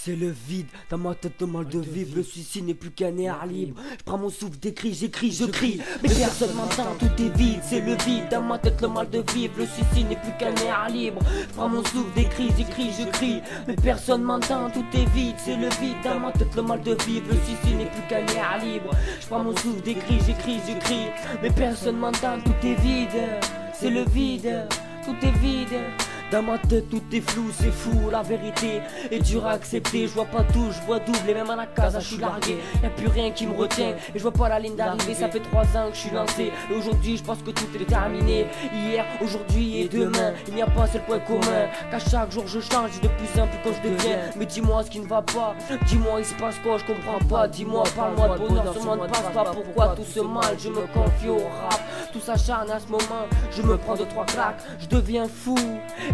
C'est le vide, dans ma tête le mal de vivre, le suicide n'est plus qu'un air libre. Je prends mon souffle, j'écris, j'écris, je crie, mais personne m'entend, tout est vide, c'est le vide, dans ma tête le mal de vivre, le suicide n'est plus qu'un air libre. Je prends mon souffle, j'écris, j'écris, je crie, mais personne m'entend, tout est vide, c'est le vide, dans ma tête le mal de vivre, le suicide n'est plus qu'un air libre. Je prends mon souffle, j'écris, j'écris, je crie, mais personne m'entend, tout est vide, c'est le vide, tout est vide. Dans ma tête tout est flou, c'est fou, la vérité est dure à accepter. Je vois pas tout, je vois double et même à la casa je suis largué. Y'a plus rien qui me retient et je vois pas la ligne d'arrivée. Ça fait 3 ans que je suis lancé et aujourd'hui je pense que tout est terminé. Hier, aujourd'hui et demain, il n'y a pas un seul point commun. Qu'à chaque jour je change, de plus en plus quand je deviens. Mais dis-moi ce qui ne va pas, dis-moi il se passe quoi, je comprends pas. Dis-moi, parle-moi de bonheur, ce monde passe pas. Pourquoi tout ce mal, je me confie au rap. Tout s'acharne à ce moment, je me prends 2-3 claques, je deviens fou.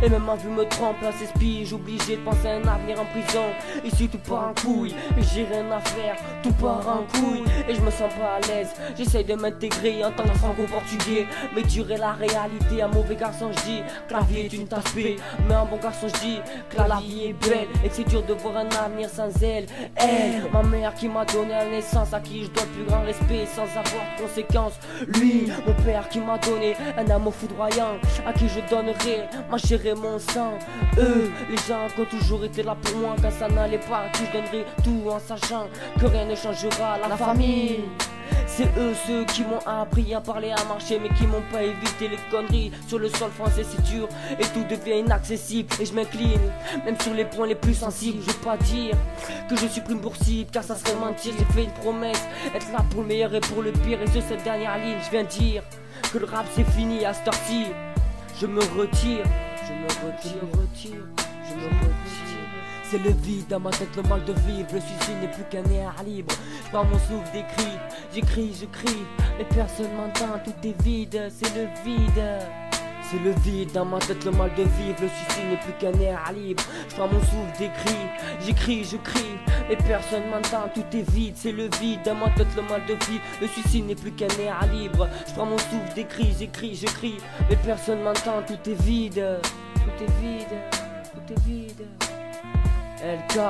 Et même ma vue me trempe, là c'est spige, obligé de penser à un avenir en prison. Ici tout part en couille, et j'ai rien à faire, tout part en couille. Et je me sens pas à l'aise, j'essaye de m'intégrer en tant que franco-portugais. Mais dur est la réalité, un mauvais garçon je dis que la vie est une tasse paix. Mais un bon garçon je dis que la vie est belle et que c'est dur de voir un avenir sans elle. Elle, ma mère qui m'a donné la naissance, à qui je dois le plus grand respect sans avoir de conséquences. Lui, mon père qui m'a donné un amour foudroyant, à qui je donnerai ma chair et mon sang. Eux, les gens qui ont toujours été là pour moi quand ça n'allait pas, que je donnerai tout en sachant que rien ne changera. La famille, c'est eux ceux qui m'ont appris à parler, à marcher, mais qui m'ont pas évité les conneries. Sur le sol français c'est dur et tout devient inaccessible. Et je m'incline, même sur les points les plus sensibles. Je vais pas dire que je supprime pour cible, car ça serait mentir. J'ai fait une promesse, être là pour le meilleur et pour le pire. Et sur cette dernière ligne, je viens dire que le rap c'est fini à cette heure-ci. Je me retire, je me retire, je me retire, je me retire. C'est le vide dans ma tête, le mal de vivre. Le suicide n'est plus qu'un air libre. Je prends mon souffle, j'écris, j'écris, je crie, mais personne m'entend, tout est vide, c'est le vide. C'est le vide dans ma tête, le mal de vivre. Le suicide n'est plus qu'un air libre. Je prends mon souffle, j'écris, je crie, mais personne m'entend, tout est vide. C'est le vide dans ma tête, le mal de vivre. Le suicide n'est plus qu'un air libre. Je prends mon souffle, j'écris, je crie, mais personne m'entend, tout est vide. Tout est vide, tout est vide. LK